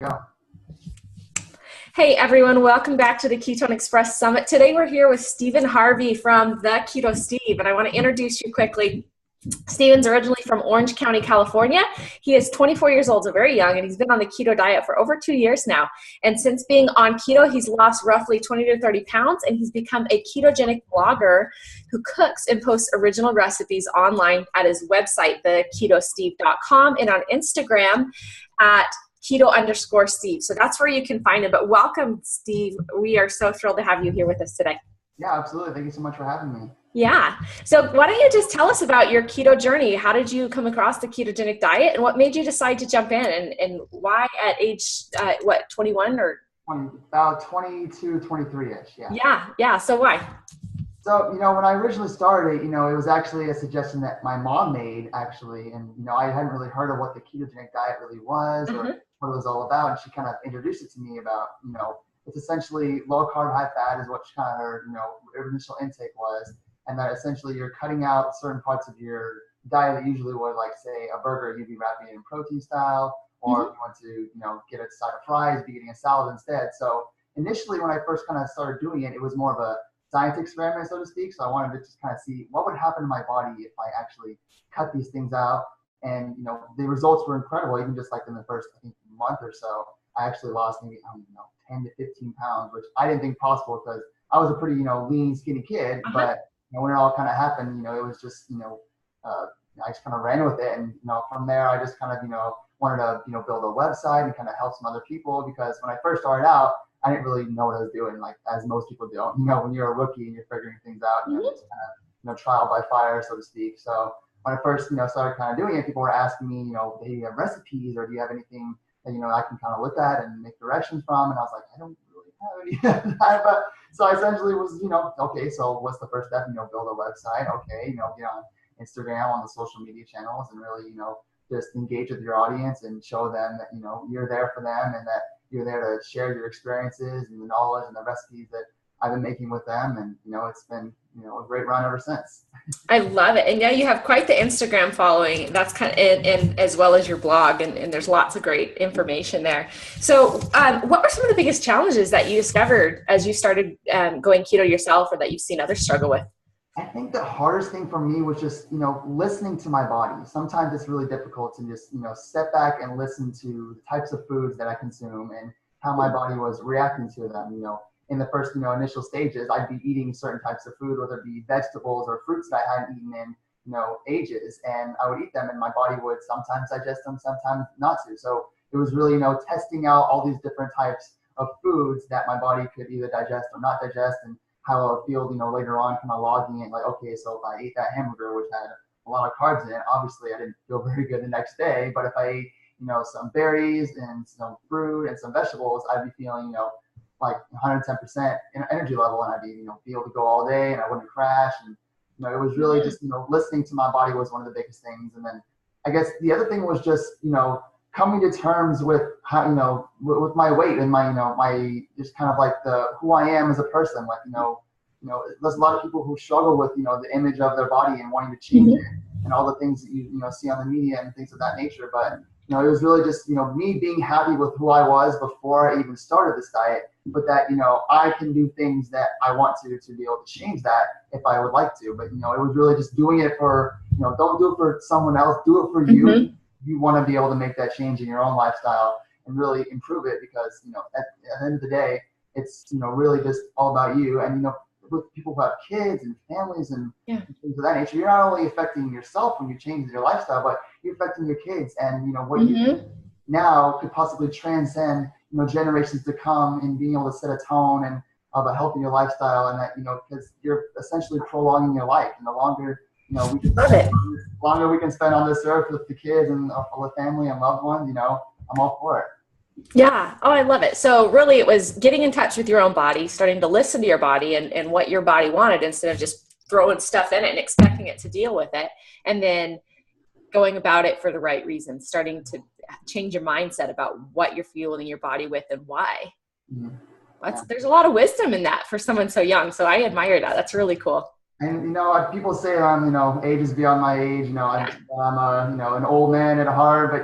Go. Hey everyone, welcome back to the KetonExpress Summit. Today we're here with Stephan Harvey from the Keto Steve, and I want to introduce you quickly. Stephan's originally from Orange County, California. He is 24 years old, so very young, and he's been on the keto diet for over 2 years now. And since being on keto, he's lost roughly 20 to 30 pounds, and he's become a ketogenic blogger who cooks and posts original recipes online at his website, theketosteve.com, and on Instagram at keto_Steve. So that's where you can find him. But welcome, Steve. We are so thrilled to have you here with us today. Yeah, absolutely. Thank you so much for having me. Yeah. So why don't you just tell us about your keto journey? How did you come across the ketogenic diet and what made you decide to jump in and why at age, 21 or? About 22, 23-ish, yeah. Yeah. So why? So, when I originally started, it was actually a suggestion that my mom made, actually. And, I hadn't really heard of what the ketogenic diet really was or what it was all about. And she kind of introduced it to me about, it's essentially low carb, high fat is what kind of her, initial intake was. And that essentially you're cutting out certain parts of your diet that usually would, like, say, a burger, you'd be wrapping it in protein style, or if you want to, get a side of fries, be eating a salad instead. So initially, when I first kind of started doing it, it was more of a science experiment, so to speak. So I wanted to just kind of see what would happen to my body if I actually cut these things out. And, the results were incredible. Even just like in the first, I think, month or so, I actually lost maybe, 10 to 15 pounds, which I didn't think possible because I was a pretty, lean, skinny kid. But when it all kind of happened, it was just, I just kind of ran with it. And, from there, I just kind of, wanted to, build a website and kind of help some other people, because when I first started out, I didn't really know what I was doing, like as most people do. When you're a rookie and you're figuring things out, it's kind of, trial by fire, so to speak. So when I first, started kind of doing it, people were asking me, hey, do you have recipes or do you have anything that, I can kind of look at and make directions from? And I was like, I don't really have any of that. But so I essentially was, okay, so what's the first step? Build a website. Okay, get on Instagram, on the social media channels, and really, just engage with your audience and show them that, you're there for them and that you're there to share your experiences and the knowledge and the recipes that I've been making with them. And, it's been, a great run ever since. I love it. And yeah, you have quite the Instagram following. That's kind of, and as well as your blog, and there's lots of great information there. So what were some of the biggest challenges that you discovered as you started going keto yourself, or that you've seen others struggle with? I think the hardest thing for me was just, listening to my body. Sometimes it's really difficult to just, step back and listen to the types of foods that I consume and how my body was reacting to them. In the first, initial stages, I'd be eating certain types of food, whether it be vegetables or fruits that I hadn't eaten in, ages. And I would eat them and my body would sometimes digest them, sometimes not to. So it was really, testing out all these different types of foods that my body could either digest or not digest, and how I would feel, later on, kind of logging in, like, okay, so if I ate that hamburger, which had a lot of carbs in it, obviously I didn't feel very good the next day. But if I ate, some berries and some fruit and some vegetables, I'd be feeling, like 110% energy level, and I'd be, be able to go all day and I wouldn't crash. And, it was really just, listening to my body was one of the biggest things. And then I guess the other thing was just, coming to terms with how, with my weight and my, my just kind of like who I am as a person. Like, there's a lot of people who struggle with, the image of their body and wanting to change it and all the things that you see on the media and things of that nature. But, it was really just, me being happy with who I was before I even started this diet, but that, I can do things that I want to be able to change that if I would like to. But, it was really just doing it for, don't do it for someone else, do it for you. You want to be able to make that change in your own lifestyle and really improve it, because, at the end of the day, it's, really just all about you. And, with people who have kids and families and things of that nature, you're not only affecting yourself when you change your lifestyle, but you're affecting your kids. And, what you do now could possibly transcend, generations to come, and being able to set a tone and of a healthier lifestyle. And that, because you're essentially prolonging your life. And the longer, longer we can spend on this earth with the kids and with family and loved ones, I'm all for it. Yeah. Oh, I love it. So really it was getting in touch with your own body, starting to listen to your body and what your body wanted, instead of just throwing stuff in it and expecting it to deal with it. And then going about it for the right reasons, starting to change your mindset about what you're fueling your body with and why. There's a lot of wisdom in that for someone so young. So I admire that. That's really cool. And people say age is beyond my age. I'm a an old man at heart, but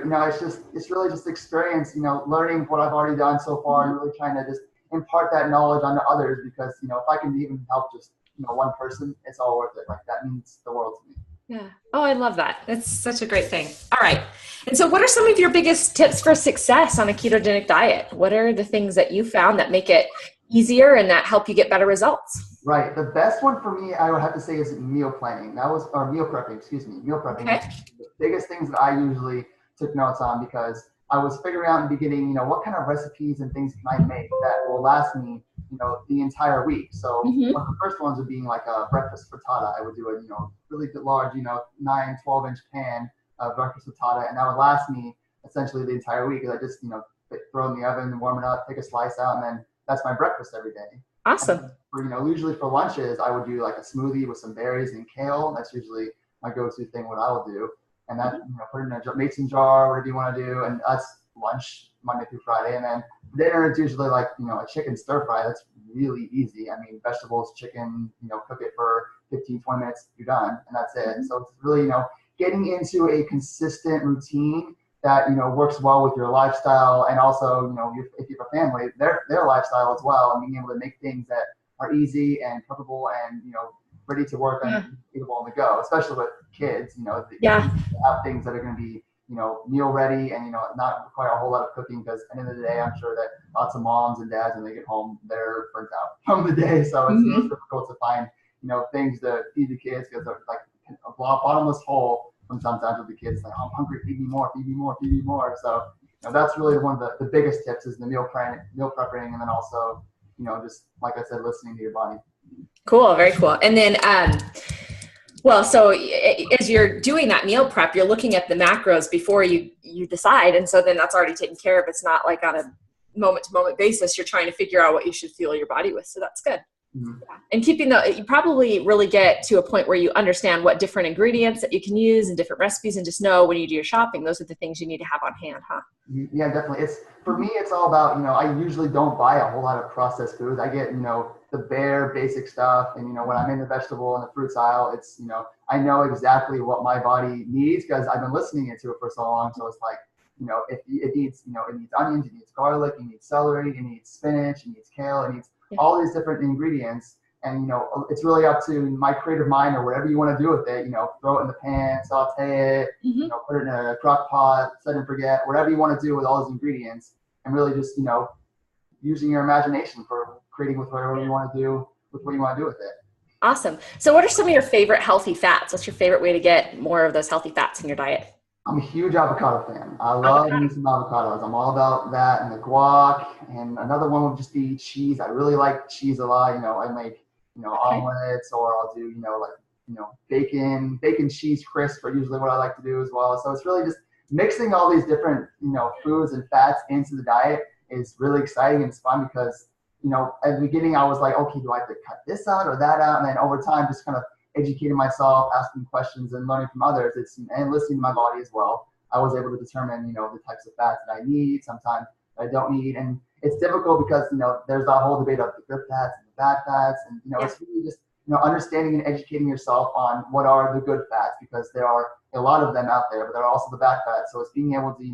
it's really just experience. Learning what I've already done so far and really trying to just impart that knowledge onto others because if I can even help just one person, it's all worth it. Like that means the world to me. Yeah. Oh, I love that. That's such a great thing. All right. And so what are some of your biggest tips for success on a ketogenic diet? What are the things that you found that make it easier and that help you get better results? Right. The best one for me, I would have to say, is meal planning. Or meal prepping, excuse me. Meal prepping Okay. was the biggest things that I usually took notes on because I was figuring out in the beginning, what kind of recipes and things can I make that will last me, the entire week. So Mm-hmm. one of the first ones would being like a breakfast frittata. I would do a, really large, 9, 12-inch pan of breakfast frittata, and that would last me essentially the entire week. Because I just, throw it in the oven, warm it up, take a slice out, and then that's my breakfast every day. Awesome. And for, usually for lunches, I would do like a smoothie with some berries and kale. That's usually my go-to thing, what I will do. And that, put it in a mason jar, whatever you want to do. And that's lunch Monday through Friday. And then dinner is usually like, a chicken stir fry. That's really easy. I mean, vegetables, chicken, cook it for 15, 20 minutes, you're done. And that's it. So it's really, getting into a consistent routine that works well with your lifestyle, and also if you have a family, their lifestyle as well, and being able to make things that are easy and comfortable and ready to work and eatable on the go, especially with kids. Yeah. Have things that are going to be meal ready and not require a whole lot of cooking, because at the end of the day, I'm sure that lots of moms and dads, when they get home, they're burnt out from the day, so it's really difficult to find things to feed the kids because they're like a bottomless hole. Sometimes with the kids, like, oh, I'm hungry, feed me more, feed me more, feed me more. So that's really one of the biggest tips is the meal prepping, and then also just like I said, listening to your body. Cool. Very cool. And then, well, so as you're doing that meal prep, you're looking at the macros before you decide. And so then that's already taken care of. It's not like on a moment to moment basis, you're trying to figure out what you should fuel your body with. So that's good. Mm-hmm. Yeah. And you probably really get to a point where you understand what different ingredients that you can use and different recipes, and just know when you do your shopping, those are the things you need to have on hand, huh? Yeah, definitely. For me, it's all about, I usually don't buy a whole lot of processed foods. I get, the bare basic stuff. And, when I'm in the vegetable and the fruits aisle, it's, I know exactly what my body needs because I've been listening to it for so long. So it's like, if it needs, it needs onions, it needs garlic, it needs celery, it needs spinach, it needs kale, it needs all these different ingredients. And, it's really up to my creative mind or whatever you want to do with it. Throw it in the pan, saute it, put it in a crock pot, set and forget, whatever you want to do with all those ingredients, and really just, using your imagination for creating with whatever you want to do with what you want to do with it. Awesome. So what are some of your favorite healthy fats? What's your favorite way to get more of those healthy fats in your diet? I'm a huge avocado fan. I love eating some avocados. I'm all about that and the guac. And another one would just be cheese. I really like cheese a lot. I make, omelets, or I'll do, bacon cheese crisp are usually what I like to do as well. So it's really just mixing all these different, foods and fats into the diet is really exciting, and it's fun because, at the beginning I was like, okay, do I have to cut this out or that out? And then over time, just kind of educating myself, asking questions, and learning from others. And listening to my body as well. I was able to determine, the types of fats that I need, sometimes I don't need. And it's difficult because, there's that whole debate of the good fats and the bad fats. And, it's really just, understanding and educating yourself on what are the good fats, because there are a lot of them out there, but there are also the bad fats. So it's being able to,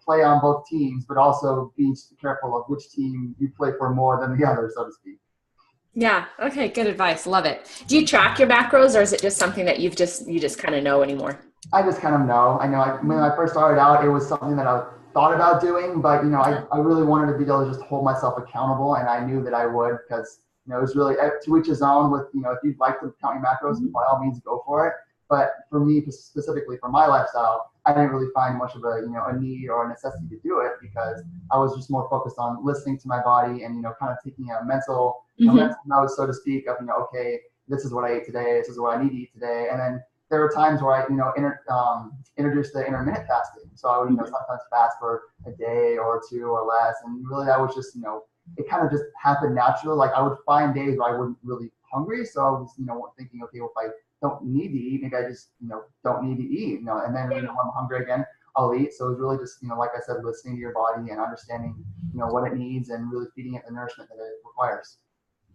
play on both teams, but also be careful of which team you play for more than the other, so to speak. Yeah. Okay. Good advice. Love it. Do you track your macros, or is it just something that you just kind of know anymore? I just kind of know. I know when I first started out, it was something that I thought about doing, but I really wanted to be able to just hold myself accountable, and I knew that I would, because it was really to each his own. With if you'd like to count your macros, by all means go for it. But for me specifically, for my lifestyle, I didn't really find much of a need or a necessity to do it, because I was just more focused on listening to my body and kind of taking a mental mental note, so to speak, of okay, this is what I ate today, this is what I need to eat today. And then there were times where I introduced the intermittent fasting, so I would sometimes fast for a day or two or less, and really that was just it kind of just happened naturally. Like I would find days where I wasn't really hungry, so I was thinking, okay, well, if I don't need to eat, maybe I just don't need to eat, and then when I'm hungry again, I'll eat. So it's really just like I said, listening to your body and understanding what it needs, and really feeding it the nourishment that it requires.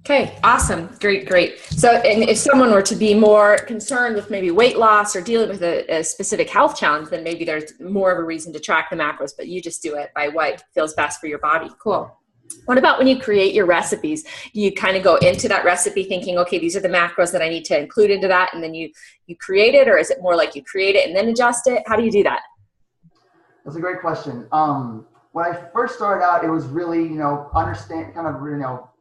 Okay, awesome. Great, great. So, and if someone were to be more concerned with maybe weight loss or dealing with a specific health challenge, then maybe there's more of a reason to track the macros, but you just do it by what feels best for your body. Cool. What about when you create your recipes? Do you kind of go into that recipe thinking, okay, these are the macros that I need to include into that, and then you create it, or is it more like you create it and then adjust it? How do you do that? That's a great question. When I first started out, it was really,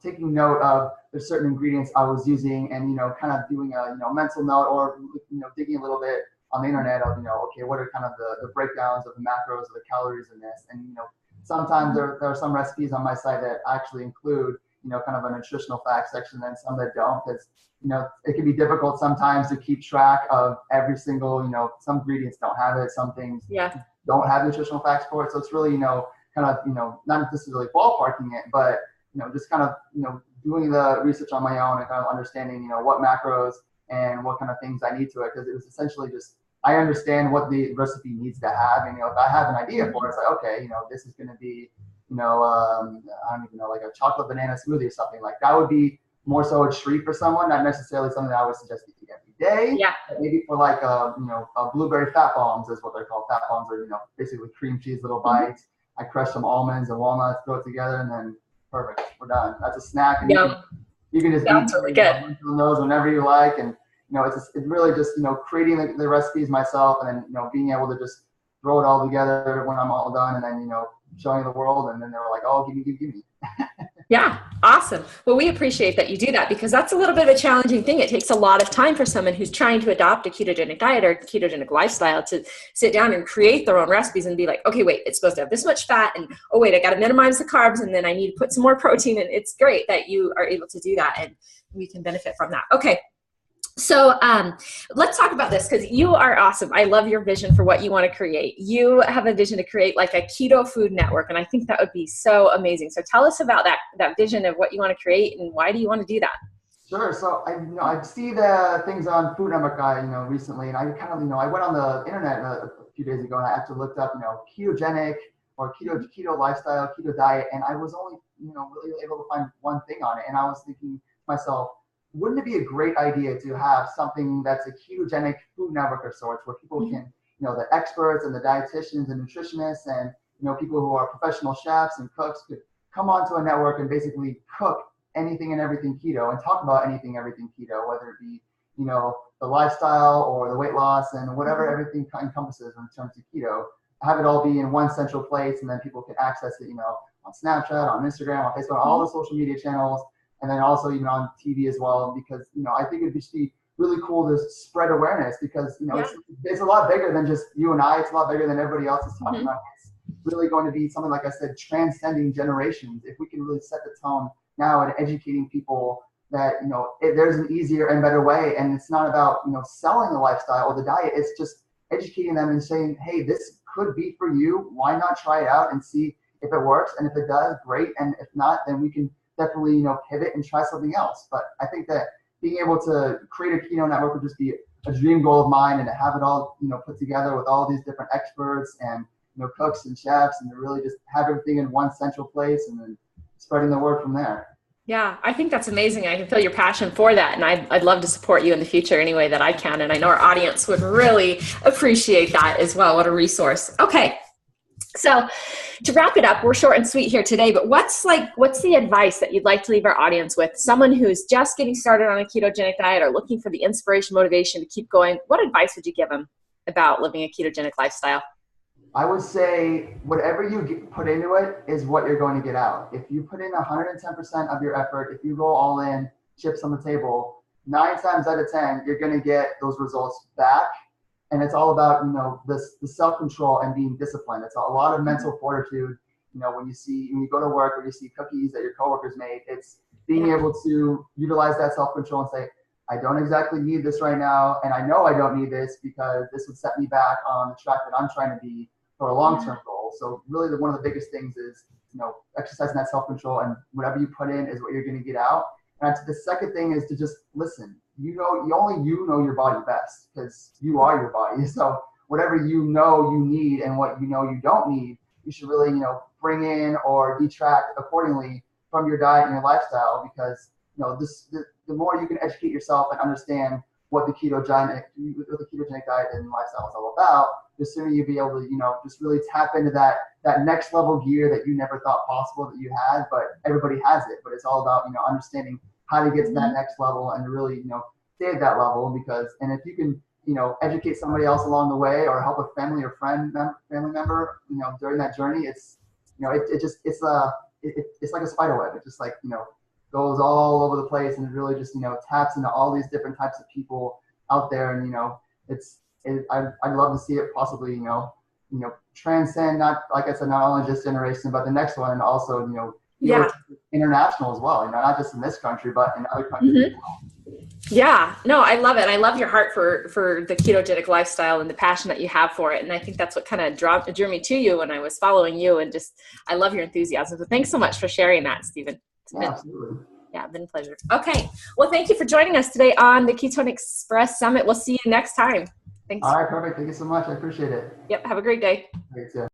taking note of the certain ingredients I was using and, kind of doing a, mental note or, digging a little bit on the internet of, okay, what are kind of the breakdowns of the macros or the calories in this? And, sometimes there are some recipes on my site that actually include, kind of a nutritional facts section and some that don't, because, it can be difficult sometimes to keep track of every single, some ingredients don't have it, some things don't have nutritional facts for it. So it's really, kind of, not necessarily ballparking it, but, just kind of, doing the research on my own and kind of understanding, what macros and what kind of things I need to it. Because it was essentially just, I understand what the recipe needs to have. And, if I have an idea for it, it's like, okay, this is going to be, I don't even know, like a chocolate banana smoothie or something. Like that would be more so a treat for someone, not necessarily something that I would suggest to eat every day. Yeah. Maybe for like, a blueberry fat bombs is what they're called. Fat bombs are, basically cream cheese little bites. I crush some almonds and walnuts, throw it together, and then perfect, we're done. That's a snack, and you can just Sounds eat really good. those whenever you like. And it's really just creating the recipes myself, and then being able to just throw it all together when I'm all done, and then showing the world, and then they were like, oh, give me. Yeah, awesome. Well, we appreciate that you do that because that's a little bit of a challenging thing. It takes a lot of time for someone who's trying to adopt a ketogenic diet or ketogenic lifestyle to sit down and create their own recipes and be like, okay, wait, it's supposed to have this much fat, and oh wait, I got to minimize the carbs, and then I need to put some more protein. And it's great that you are able to do that, and we can benefit from that. Okay. So let's talk about this because you are awesome. I love your vision for what you want to create. You have a vision to create like a keto food network, and I think that would be so amazing. So tell us about that vision of what you want to create and why do you want to do that? Sure. So I see the things on Food Network guy, recently, and I kind of, I went on the internet a few days ago and I actually looked up, ketogenic or keto lifestyle, keto diet, and I was only, really able to find one thing on it, and I was thinking to myself, wouldn't it be a great idea to have something that's a ketogenic food network of sorts where people can, the experts and the dietitians and nutritionists and, people who are professional chefs and cooks could come onto a network and basically cook anything and everything keto and talk about anything, everything keto, whether it be, the lifestyle or the weight loss and whatever everything encompasses in terms of keto, have it all be in one central place, and then people can access it, on Snapchat, on Instagram, on Facebook, all the social media channels, and then also even on TV as well, because, I think it'd just be really cool to spread awareness because, it's a lot bigger than just you and I. It's a lot bigger than everybody else is talking about. It's really going to be something, like I said, transcending generations. If we can really set the tone now and educating people that, there's an easier and better way. And it's not about, selling the lifestyle or the diet. It's just educating them and saying, hey, this could be for you. Why not try it out and see if it works? And if it does, great. And if not, then we can definitely, pivot and try something else. But I think that being able to create a keto network would just be a dream goal of mine, and to have it all, put together with all these different experts and, cooks and chefs, and to really just have everything in one central place and then spreading the word from there. Yeah, I think that's amazing. I can feel your passion for that. And I'd love to support you in the future any way that I can. And I know our audience would really appreciate that as well. What a resource. Okay. So to wrap it up, we're short and sweet here today, but what's the advice that you'd like to leave our audience with? Someone who's just getting started on a ketogenic diet or looking for the inspiration, motivation to keep going. What advice would you give them about living a ketogenic lifestyle? I would say whatever you put into it is what you're going to get out. If you put in 110% of your effort, if you go all in, chips on the table, 9 times out of 10, you're going to get those results back. And it's all about, the self-control and being disciplined. It's a lot of mental fortitude. When you go to work or you see cookies that your coworkers made, it's being able to utilize that self-control and say, I don't exactly need this right now. And I know I don't need this because this would set me back on the track that I'm trying to be for a long-term goal. So really one of the biggest things is, exercising that self-control, and whatever you put in is what you're going to get out. And the second thing is to just listen. Only you know your body best because you are your body. So whatever you need and what you don't need, you should really, bring in or detract accordingly from your diet and your lifestyle, because, the more you can educate yourself and understand what the ketogenic diet and lifestyle is all about, the sooner you'll be able to, just really tap into that next level gear that you never thought possible that you had, but everybody has it. But it's all about, understanding how to get to that next level and really, stay at that level. And if you can, educate somebody else along the way or help a family or family member, during that journey, it's, it's like a spider web. It just goes all over the place, and it really just, taps into all these different types of people out there. And, I'd love to see it possibly, transcend, not, like I said, not only this generation, but the next one, and also, international as well, not just in this country, but in other countries as well. Yeah, no, I love it. I love your heart for the ketogenic lifestyle and the passion that you have for it. And I think that's what kind of drew me to you when I was following you, and just, I love your enthusiasm. So thanks so much for sharing that, Stephan. Absolutely. Yeah, been a pleasure. Okay. Well, thank you for joining us today on the KetonExpress Summit. We'll see you next time. Thanks. All right, perfect. Thank you so much. I appreciate it. Yep. Have a great day. You too.